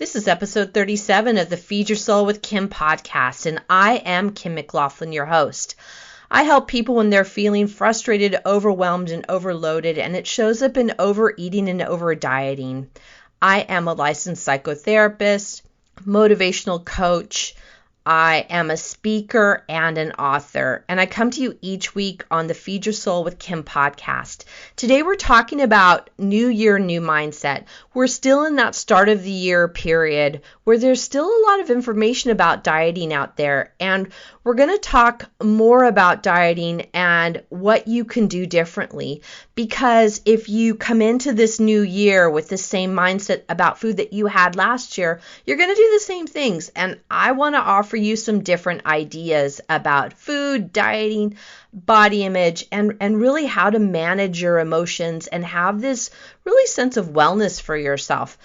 This is episode 37 of the Feed Your Soul with Kim podcast, and I am Kim McLaughlin, your host. I help people when they're feeling frustrated, overwhelmed, and overloaded, and it shows up in overeating and over-dieting. I am a licensed psychotherapist, motivational coach. I am a speaker and an author, and I come to you each week on the Feed Your Soul with Kim podcast. Today we're talking about New Year, New Mindset. We're still in that start of the year period where there's still a lot of information about dieting out there, and we're going to talk more about dieting and what you can do differently, because if you come into this new year with the same mindset about food that you had last year, you're going to do the same things, and I want to offer you some different ideas about food, dieting, body image, and really how to manage your emotions and have this really sense of wellness for yourself.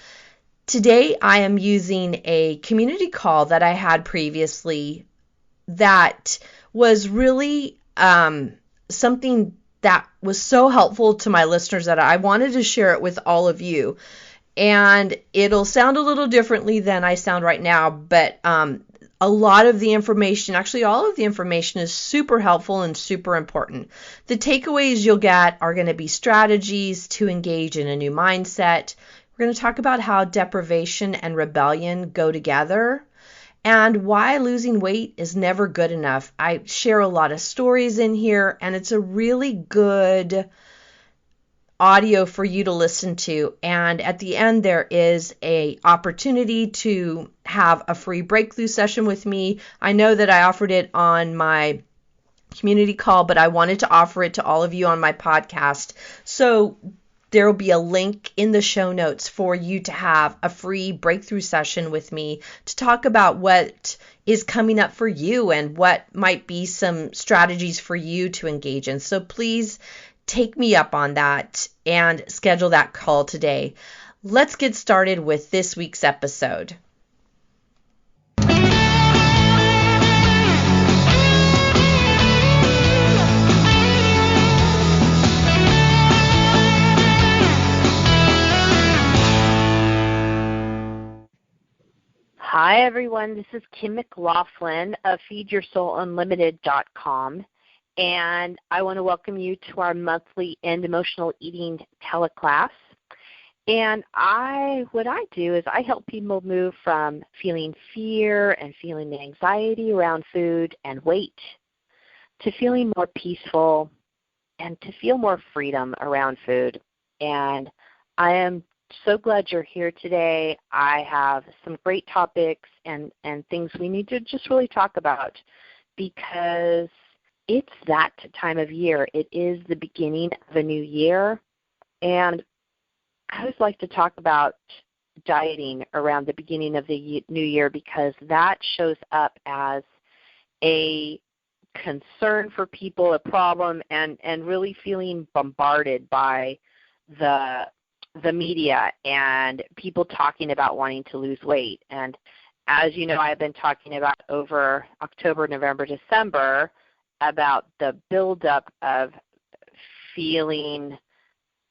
Today, I am using a community call that I had previously that was really something that was so helpful to my listeners that I wanted to share it with all of you. And it'll sound a little differently than I sound right now, but a lot of the information, actually all of the information, is super helpful and super important. The takeaways you'll get are going to be strategies to engage in a new mindset. We're going to talk about how deprivation and rebellion go together and why losing weight is never good enough. I share a lot of stories in here, and it's a really good audio for you to listen to. And at the end, there is a opportunity to have a free breakthrough session with me. I know that I offered it on my community call, but I wanted to offer it to all of you on my podcast. So there will be a link in the show notes for you to have a free breakthrough session with me to talk about what is coming up for you and what might be some strategies for you to engage in. So please take me up on that and schedule that call today. Let's get started with this week's episode. Hi, everyone. This is Kim McLaughlin of FeedYourSoulUnlimited.com, and I want to welcome you to our monthly End Emotional Eating teleclass. And what I do is I help people move from feeling fear and feeling anxiety around food and weight to feeling more peaceful and to feel more freedom around food. And I am so glad you're here today. I have some great topics and things we need to just really talk about, because it's that time of year. It is the beginning of a new year, and I always like to talk about dieting around the beginning of the new year, because that shows up as a concern for people, a problem, and really feeling bombarded by the media and people talking about wanting to lose weight. And as you know, I've been talking about over October, November, December about the buildup of feeling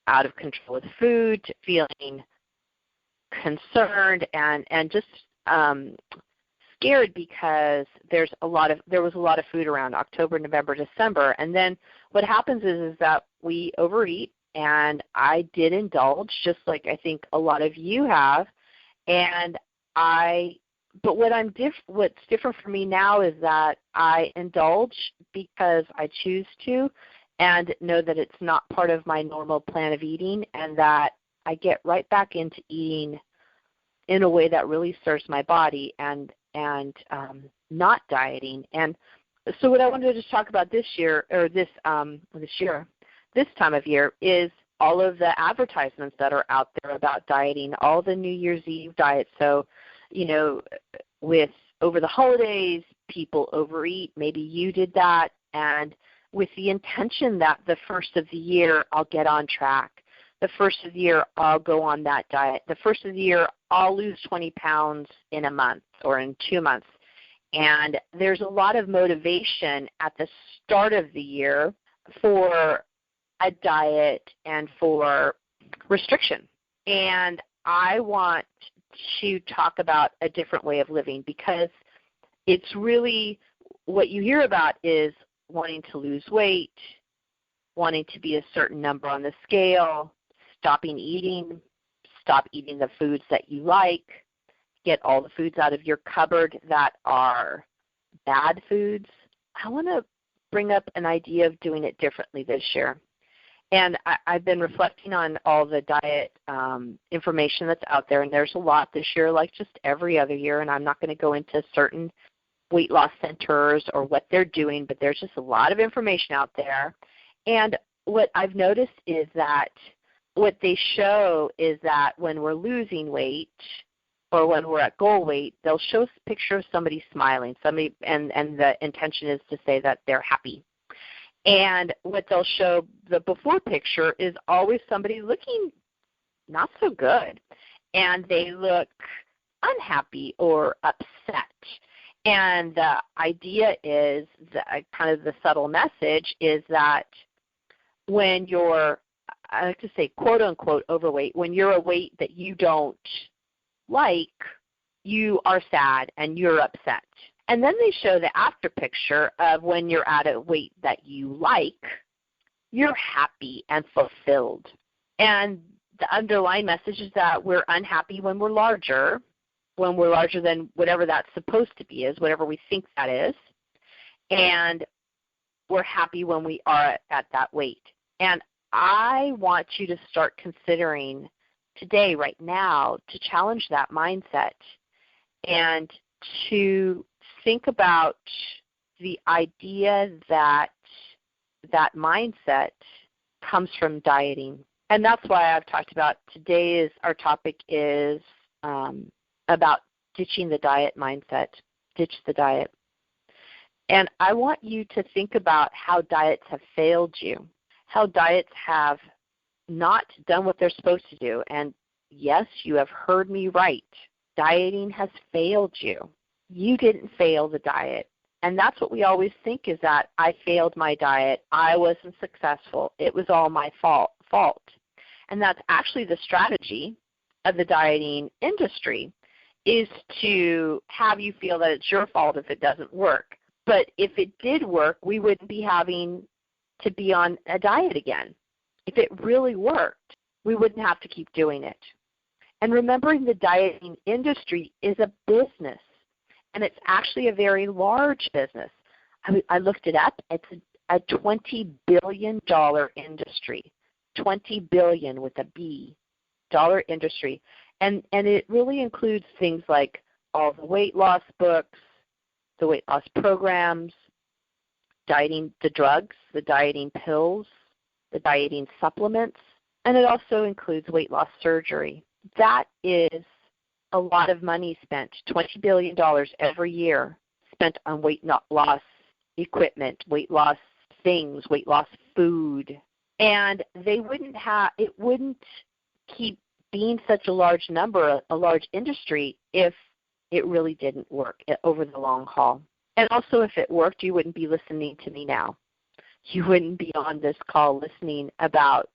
out of control with food, to feeling concerned and just scared, because there was a lot of food around October, November, December. And then what happens is that we overeat. And I did indulge, just like I think a lot of you have. But what's different for me now is that I indulge because I choose to, and know that it's not part of my normal plan of eating, and that I get right back into eating in a way that really serves my body and not dieting. And so what I wanted to just talk about this time of year is all of the advertisements that are out there about dieting, all the New Year's Eve diets. So, with over the holidays, people overeat. Maybe you did that, and with the intention that the first of the year I'll get on track. The first of the year I'll go on that diet. The first of the year I'll lose 20 pounds in a month or in 2 months. And there's a lot of motivation at the start of the year for a diet and for restriction. And I want to talk about a different way of living, because it's really what you hear about is wanting to lose weight, wanting to be a certain number on the scale, stopping eating, stop eating the foods that you like, get all the foods out of your cupboard that are bad foods. I want to bring up an idea of doing it differently this year. And I've been reflecting on all the diet information that's out there, and there's a lot this year, like just every other year, and I'm not going to go into certain weight loss centers or what they're doing, but there's just a lot of information out there. And what I've noticed is that what they show is that when we're losing weight or when we're at goal weight, they'll show a picture of somebody smiling, and the intention is to say that they're happy. And what they'll show, the before picture, is always somebody looking not so good, and they look unhappy or upset. And the idea is, kind of the subtle message is that when you're, I like to say, quote unquote overweight, when you're a weight that you don't like, you are sad and you're upset. And then they show the after picture of when you're at a weight that you like, you're happy and fulfilled. And the underlying message is that we're unhappy when we're larger than whatever that's supposed to be, is whatever we think that is. And we're happy when we are at that weight. And I want you to start considering today, right now, to challenge that mindset and to think about the idea that that mindset comes from dieting. And that's why I've talked about our topic is about ditching the diet mindset, ditch the diet. And I want you to think about how diets have failed you, how diets have not done what they're supposed to do. And yes, you have heard me right. Dieting has failed you. You didn't fail the diet. And that's what we always think, is that I failed my diet. I wasn't successful. It was all my fault. And that's actually the strategy of the dieting industry, is to have you feel that it's your fault if it doesn't work. But if it did work, we wouldn't be having to be on a diet again. If it really worked, we wouldn't have to keep doing it. And remembering the dieting industry is a business, and it's actually a very large business. I looked it up. It's a $20 billion industry, $20 billion with a B, dollar industry. And it really includes things like all the weight loss books, the weight loss programs, dieting, the drugs, the dieting pills, the dieting supplements, and it also includes weight loss surgery. That is a lot of money spent, $20 billion every year spent on weight loss equipment, weight loss things, weight loss food. And it wouldn't keep being such a large number, a large industry, if it really didn't work over the long haul. And also, if it worked, you wouldn't be listening to me now. You wouldn't be on this call listening about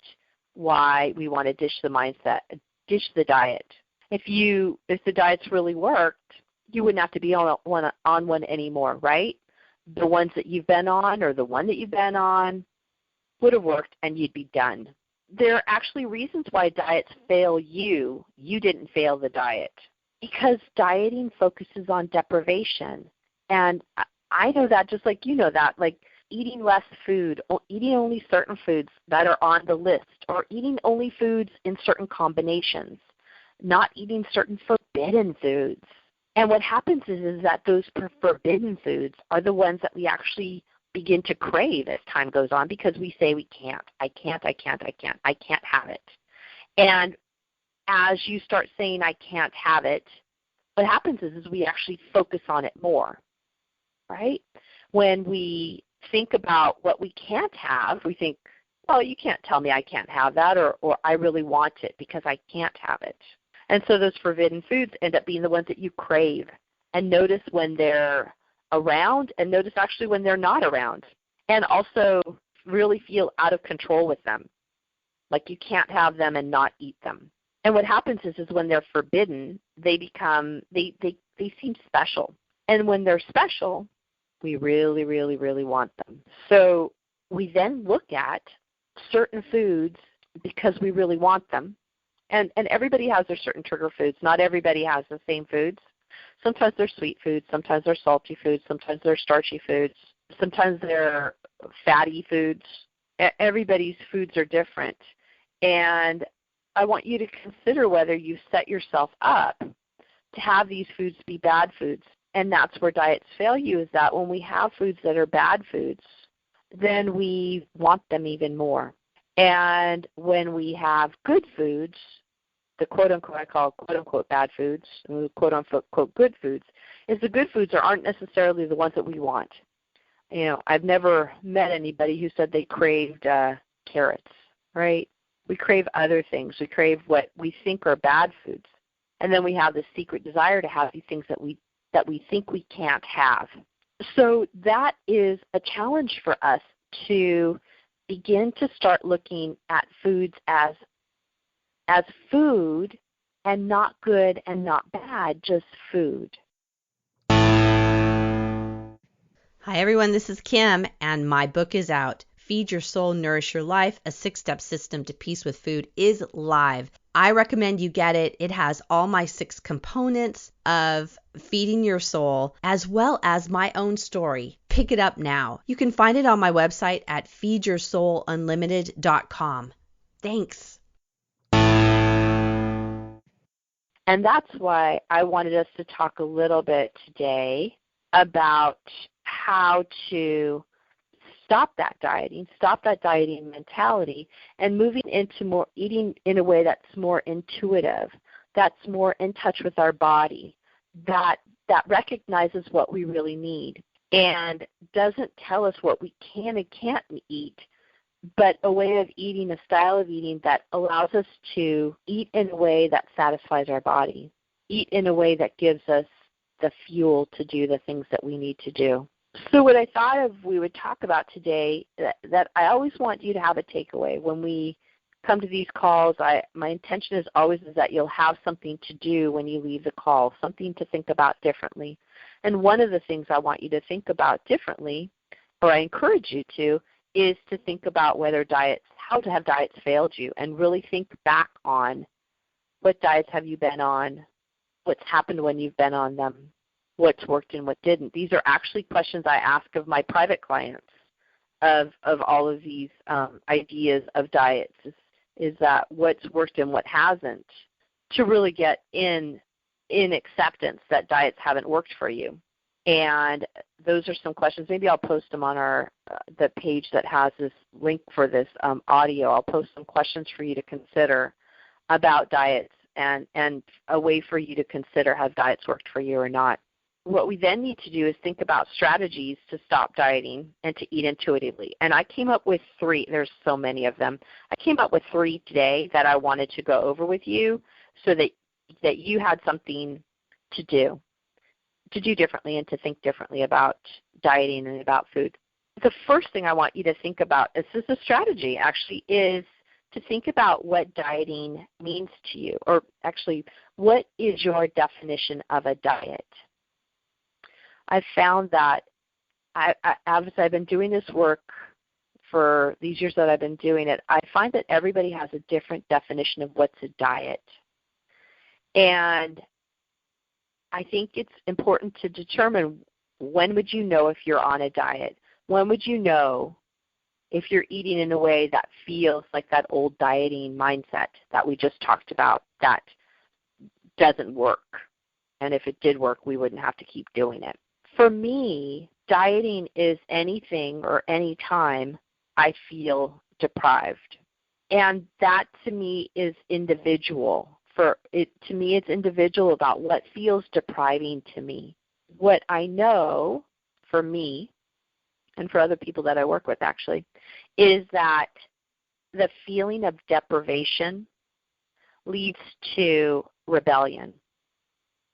why we want to ditch the mindset, ditch the diet. If the diets really worked, you wouldn't have to be on one anymore, right? The ones that you've been on, or the one that you've been on, would have worked and you'd be done. There are actually reasons why diets fail you. You didn't fail the diet. Because dieting focuses on deprivation. And I know that just like you know that, like eating less food, or eating only certain foods that are on the list, or eating only foods in certain combinations, not eating certain forbidden foods. And what happens is that those forbidden foods are the ones that we actually begin to crave as time goes on, because we say we can't, I can't have it. And as you start saying I can't have it, what happens is we actually focus on it more, right? When we think about what we can't have, we think, well, you can't tell me I can't have that, or I really want it because I can't have it. And so those forbidden foods end up being the ones that you crave. And notice when they're around, and notice actually when they're not around. And also really feel out of control with them. Like you can't have them and not eat them. And what happens is when they're forbidden, they seem special. And when they're special, we really, really, really want them. So we then look at certain foods because we really want them. And everybody has their certain trigger foods. Not everybody has the same foods. Sometimes they're sweet foods. Sometimes they're salty foods. Sometimes they're starchy foods. Sometimes they're fatty foods. Everybody's foods are different. And I want you to consider whether you set yourself up to have these foods be bad foods. And that's where diets fail you, is that when we have foods that are bad foods, then we want them even more. And when we have good foods, the quote-unquote, I call quote-unquote bad foods, and the quote-unquote good foods, is the good foods aren't necessarily the ones that we want. You know, I've never met anybody who said they craved carrots, right? We crave other things. We crave what we think are bad foods. And then we have this secret desire to have these things that we think we can't have. So that is a challenge for us to begin to start looking at foods as food and not good and not bad, just food. Hi everyone, this is Kim, and my book is out. Feed Your Soul, Nourish Your Life, a 6-step system to peace with food is live. I recommend you get it. It has all my 6 components of feeding your soul, as well as my own story. Pick it up now. You can find it on my website at feedyoursoulunlimited.com. Thanks. And that's why I wanted us to talk a little bit today about how to stop that dieting mentality, and moving into more eating in a way that's more intuitive, that's more in touch with our body, that recognizes what we really need and doesn't tell us what we can and can't eat, but a way of eating, a style of eating that allows us to eat in a way that satisfies our body, eat in a way that gives us the fuel to do the things that we need to do. So what I thought of we would talk about today, that I always want you to have a takeaway. When we come to these calls, my intention is always that you'll have something to do when you leave the call, something to think about differently. And one of the things I want you to think about differently, or I encourage you to, is to think about how to have diets failed you, and really think back on what diets have you been on, what's happened when you've been on them, what's worked and what didn't. These are actually questions I ask of my private clients of all of these ideas of diets, is that what's worked and what hasn't, to really get in acceptance that diets haven't worked for you. And those are some questions. Maybe I'll post them on the page that has this link for this audio. I'll post some questions for you to consider about diets, and a way for you to consider have diets worked for you or not. What we then need to do is think about strategies to stop dieting and to eat intuitively. And I came up with 3. There's so many of them. I came up with 3 today that I wanted to go over with you, so that you had something to do differently and to think differently about dieting and about food. The first thing I want you to think about, this is a strategy actually, is to think about what dieting means to you, or actually, what is your definition of a diet? I've found that as I've been doing this work for these years that I've been doing it, I find that everybody has a different definition of what's a diet. And I think it's important to determine, when would you know if you're on a diet? When would you know if you're eating in a way that feels like that old dieting mindset that we just talked about that doesn't work? And if it did work, we wouldn't have to keep doing it. For me, dieting is anything or any time I feel deprived. And that to me is individual. To me, it's individual about what feels depriving to me. What I know for me, and for other people that I work with actually, is that the feeling of deprivation leads to rebellion,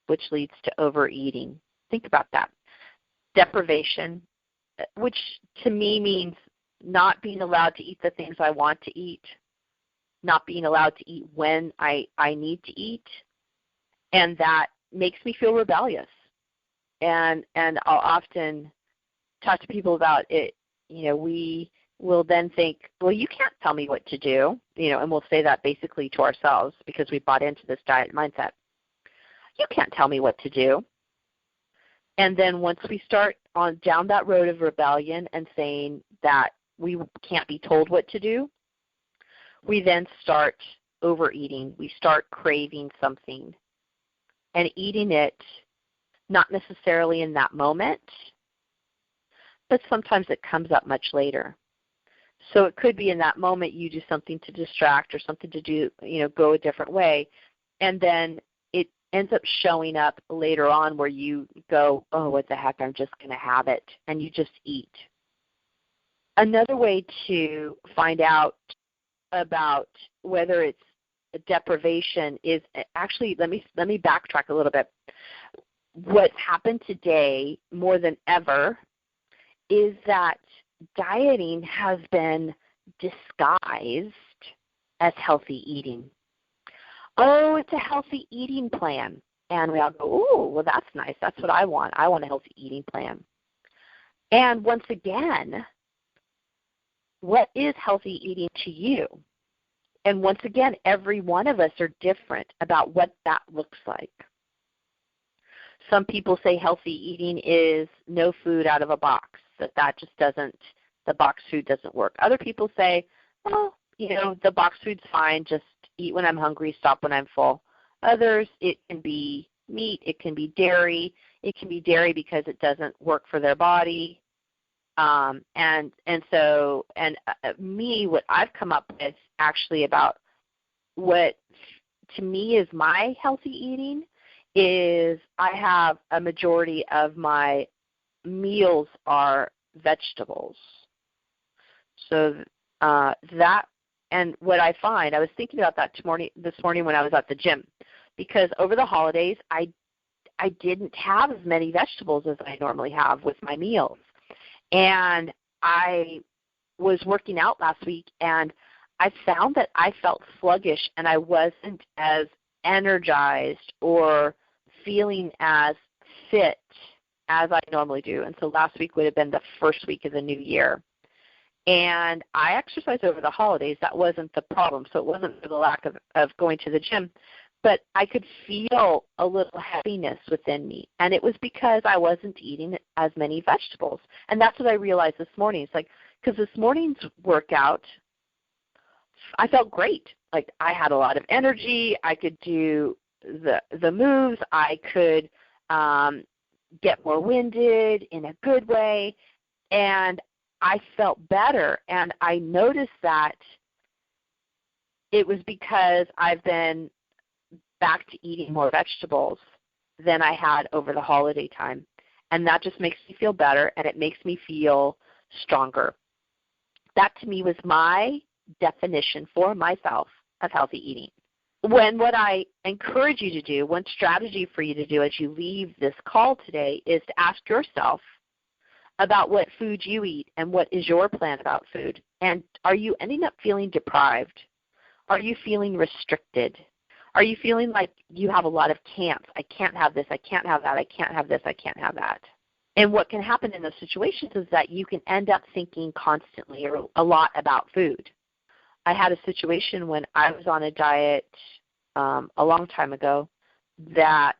which leads to overeating. Think about that. Deprivation, which to me means not being allowed to eat the things I want to eat, not being allowed to eat when I need to eat, and that makes me feel rebellious. And I'll often talk to people about it. We will then think, well, you can't tell me what to do, and we'll say that basically to ourselves because we bought into this diet mindset. You can't tell me what to do. And then once we start on down that road of rebellion and saying that we can't be told what to do, we then start overeating. We start craving something and eating it, not necessarily in that moment, but sometimes it comes up much later. So it could be in that moment you do something to distract or something to do, go a different way, and then it ends up showing up later on where you go, oh, what the heck, I'm just going to have it, and you just eat. Another way to find out about whether it's deprivation is actually, let me backtrack a little bit. What's happened today more than ever is that dieting has been disguised as healthy eating. Oh, it's a healthy eating plan. And we all go, oh, well, that's nice. That's what I want. I want a healthy eating plan. And once again, what is healthy eating to you? And once again, every one of us are different about what that looks like. Some people say healthy eating is no food out of a box, that just doesn't, the box food doesn't work. Other people say, well, the box food's fine, just eat when I'm hungry, stop when I'm full. Others, it can be meat, it can be dairy. It can be dairy because it doesn't work for their body. Me, what I've come up with actually about what to me is my healthy eating is I have a majority of my meals are vegetables. So that, and what I find, I was thinking about that this morning when I was at the gym, because over the holidays I didn't have as many vegetables as I normally have with my meals. And I was working out last week, and I found that I felt sluggish and I wasn't as energized or feeling as fit as I normally do. And so last week would have been the first week of the new year. And I exercised over the holidays. That wasn't the problem. So it wasn't for the lack of going to the gym. But I could feel a little heaviness within me. And it was because I wasn't eating as many vegetables. And that's what I realized this morning. It's like, because this morning's workout, I felt great. Like I had a lot of energy. I could do the moves. I could get more winded in a good way. And I felt better. And I noticed that it was because I've been back to eating more vegetables than I had over the holiday time. And that just makes me feel better, and it makes me feel stronger. That to me was my definition for myself of healthy eating. What I encourage you to do, one strategy for you to do as you leave this call today is to ask yourself about what food you eat and what is your plan about food. And are you ending up feeling deprived? Are you feeling restricted? Are you feeling like you have a lot of can'ts? I can't have this, I can't have that, I can't have this, I can't have that. And what can happen in those situations is that you can end up thinking constantly or a lot about food. I had a situation when I was on a diet a long time ago that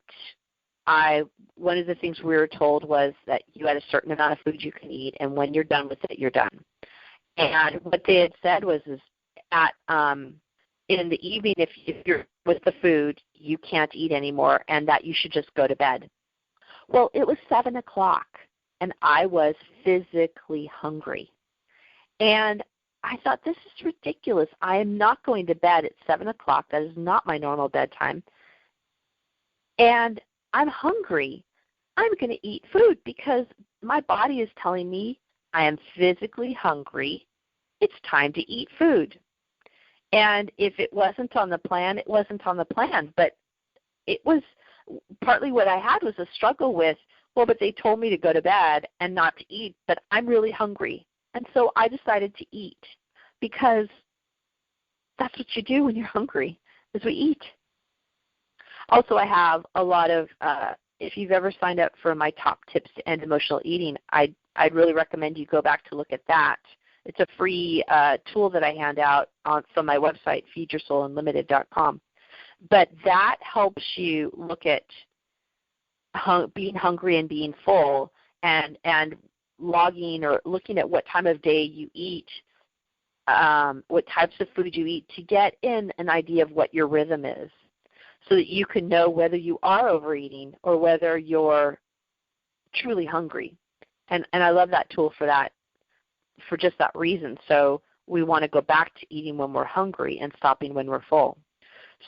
one of the things we were told was that you had a certain amount of food you can eat, and when you're done with it, you're done. And what they had said was in the evening, if you're with the food, you can't eat anymore, and that you should just go to bed. Well, it was 7 o'clock, and I was physically hungry. And I thought, this is ridiculous. I am not going to bed at 7 o'clock. That is not my normal bedtime. And I'm hungry. I'm going to eat food because my body is telling me I am physically hungry. It's time to eat food. And if it wasn't on the plan, it wasn't on the plan. But it was partly what I had was a struggle with, well, but they told me to go to bed and not to eat, but I'm really hungry. And so I decided to eat because that's what you do when you're hungry, is we eat. Also, I have a lot of, if you've ever signed up for my top tips to end emotional eating, I'd really recommend you go back to look at that. It's a free tool that I hand out from my website, feedyoursoulunlimited.com. But that helps you look at being hungry and being full, and logging or looking at what time of day you eat, what types of food you eat, to get in an idea of what your rhythm is, so that you can know whether you are overeating or whether you're truly hungry. And I love that tool for that, for just that reason. So we want to go back to eating when we're hungry and stopping when we're full.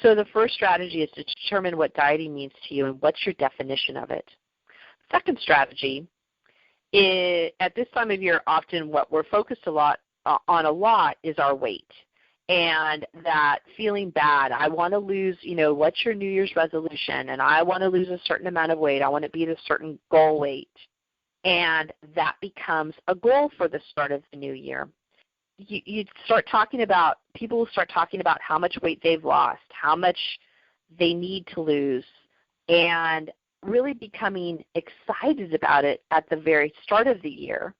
So the first strategy is to determine what dieting means to you and what's your definition of it. Second strategy is, at this time of year, often what we're focused on a lot is our weight. And that feeling bad, I want to lose, what's your New Year's resolution? And I want to lose a certain amount of weight. I want to be at a certain goal weight. And that becomes a goal for the start of the new year. You start talking about, people will start talking about how much weight they've lost, how much they need to lose, and really becoming excited about it at the very start of the year.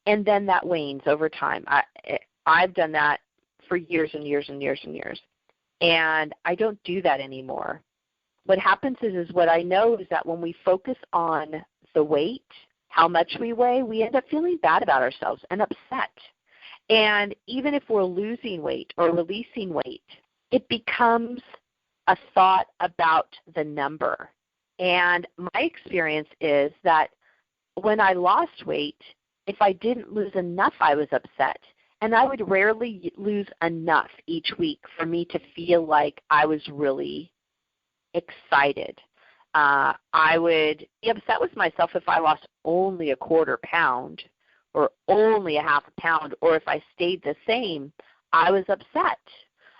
And then that wanes over time. I've done that for years and years and years and years. And I don't do that anymore. What happens is what I know is that when we focus on the weight, how much we weigh, we end up feeling bad about ourselves and upset. And even if we're losing weight or releasing weight, it becomes a thought about the number. And my experience is that when I lost weight, if I didn't lose enough, I was upset. And I would rarely lose enough each week for me to feel like I was really excited. I would be upset with myself if I lost only a quarter pound or only a half a pound, or if I stayed the same, I was upset.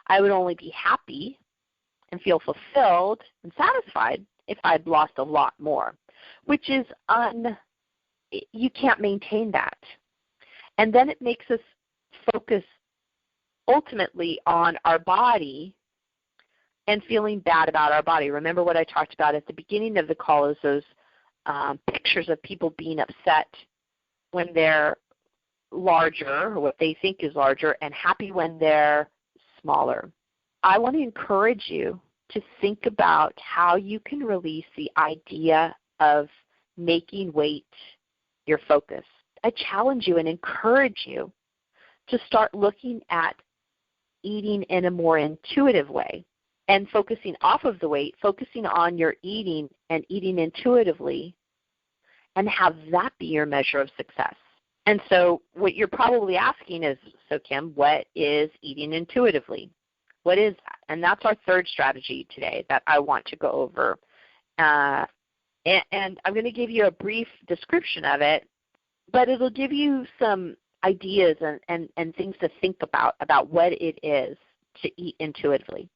I would only be happy and feel fulfilled and satisfied if I'd lost a lot more, which is you can't maintain that. And then it makes us focus ultimately on our body and feeling bad about our body. Remember what I talked about at the beginning of the call is those pictures of people being upset when they're larger, or what they think is larger, and happy when they're smaller. I want to encourage you to think about how you can release the idea of making weight your focus. I challenge you and encourage you to start looking at eating in a more intuitive way and focusing off of the weight, focusing on your eating and eating intuitively, and have that be your measure of success. And so what you're probably asking is, so Kim, what is eating intuitively? What is that? And that's our third strategy today that I want to go over. And I'm going to give you a brief description of it, but it'll give you some ideas and things to think about what it is to eat intuitively.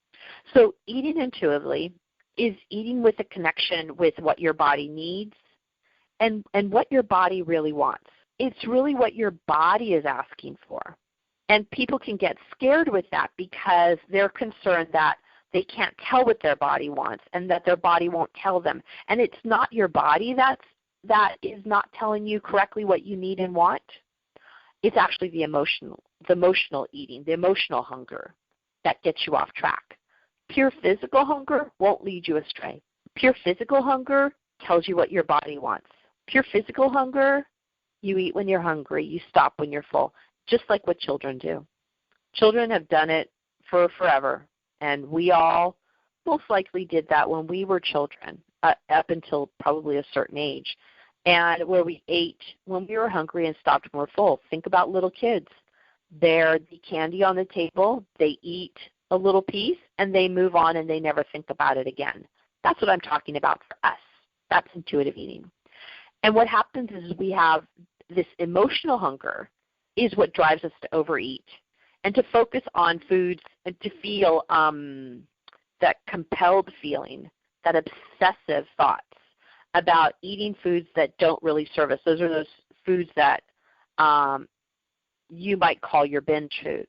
So eating intuitively is eating with a connection with what your body needs and what your body really wants. It's really what your body is asking for. And people can get scared with that because they're concerned that they can't tell what their body wants and that their body won't tell them. And it's not your body that is not telling you correctly what you need and want. It's actually the emotional eating, the emotional hunger that gets you off track. Pure physical hunger won't lead you astray. Pure physical hunger tells you what your body wants. Pure physical hunger, you eat when you're hungry, you stop when you're full, just like what children do. Children have done it for forever, and we all most likely did that when we were children, up until probably a certain age, and where we ate when we were hungry and stopped when we're full. Think about little kids. There's the candy on the table, they eat a little piece, and they move on and they never think about it again. That's what I'm talking about for us. That's intuitive eating. And what happens is we have this emotional hunger is what drives us to overeat and to focus on foods and to feel that compelled feeling, that obsessive thoughts about eating foods that don't really serve us. Those are those foods that you might call your binge foods.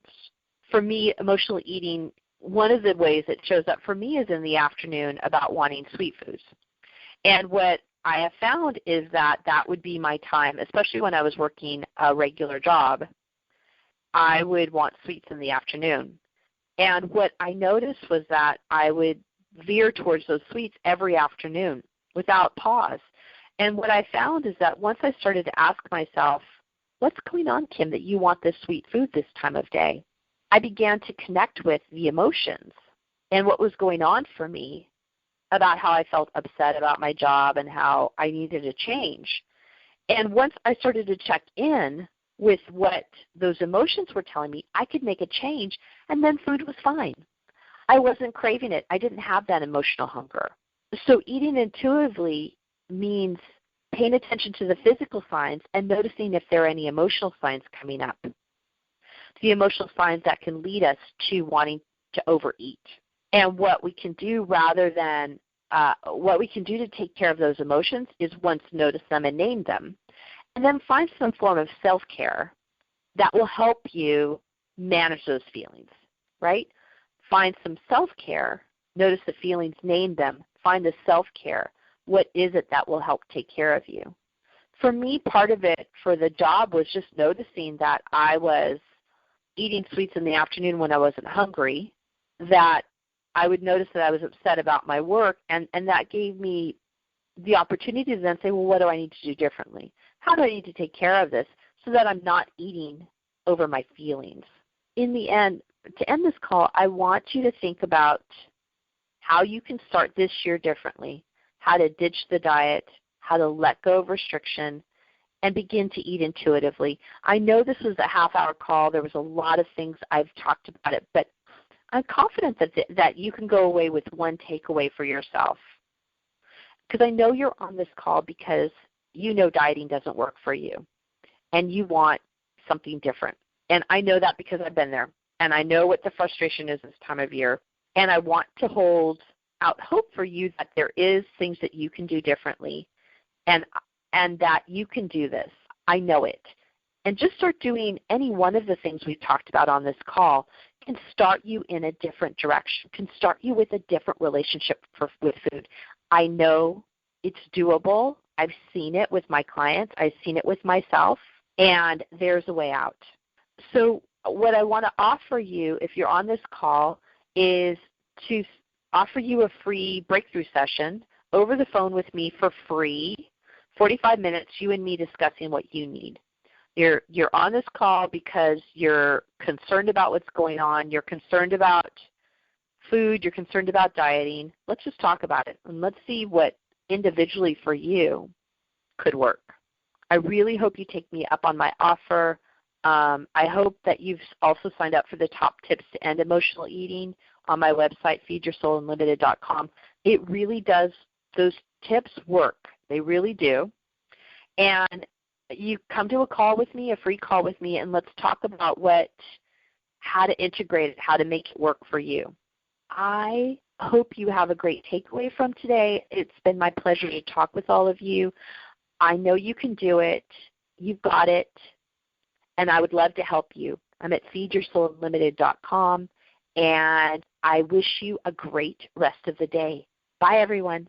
for me, emotional eating, one of the ways it shows up for me is in the afternoon about wanting sweet foods. And what I have found is that that would be my time, especially when I was working a regular job. I would want sweets in the afternoon. And what I noticed was that I would veer towards those sweets every afternoon without pause. And what I found is that once I started to ask myself, what's going on, Kim, that you want this sweet food this time of day? I began to connect with the emotions and what was going on for me about how I felt upset about my job and how I needed a change. And once I started to check in with what those emotions were telling me, I could make a change, and then food was fine. I wasn't craving it. I didn't have that emotional hunger. So eating intuitively means paying attention to the physical signs and noticing if there are any emotional signs coming up, the emotional signs that can lead us to wanting to overeat. And what we can do rather than what we can do to take care of those emotions is once notice them and name them, and then find some form of self-care that will help you manage those feelings, right? Find some self-care, notice the feelings, name them, find the self-care. What is it that will help take care of you? For me, part of it for the job was just noticing that I was eating sweets in the afternoon when I wasn't hungry, that I would notice that I was upset about my work, and that gave me the opportunity to then say, well, what do I need to do differently? How do I need to take care of this so that I'm not eating over my feelings? In the end, to end this call, I want you to think about how you can start this year differently, how to ditch the diet, how to let go of restriction, and begin to eat intuitively. I know this was a half-hour call. There was a lot of things I've talked about it, but I'm confident that you can go away with one takeaway for yourself. Because I know you're on this call because you know dieting doesn't work for you, and you want something different. And I know that because I've been there, and I know what the frustration is this time of year. And I want to hold out hope for you that there is things that you can do differently, and that you can do this. I know it. And just start doing any one of the things we've talked about on this call can start you in a different direction, can start you with a different relationship with food. I know it's doable. I've seen it with my clients. I've seen it with myself, and there's a way out. So what I want to offer you, if you're on this call, is to offer you a free breakthrough session over the phone with me for free, 45 minutes, you and me discussing what you need. You're on this call because you're concerned about what's going on. You're concerned about food. You're concerned about dieting. Let's just talk about it, and let's see what individually for you could work. I really hope you take me up on my offer. I hope that you've also signed up for the top tips to end emotional eating on my website, feedyoursoulunlimited.com. It really does, those tips work. They really do. And you come to a call with me, a free call with me, and let's talk about how to integrate it, how to make it work for you. I hope you have a great takeaway from today. It's been my pleasure to talk with all of you. I know you can do it. You've got it. And I would love to help you. I'm at feedyoursoulunlimited.com, and I wish you a great rest of the day. Bye, everyone.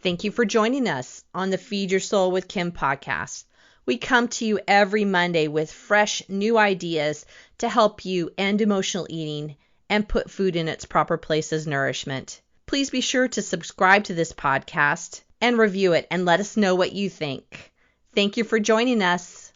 Thank you for joining us on the Feed Your Soul with Kim podcast. We come to you every Monday with fresh new ideas to help you end emotional eating and put food in its proper place as nourishment. Please be sure to subscribe to this podcast and review it and let us know what you think. Thank you for joining us.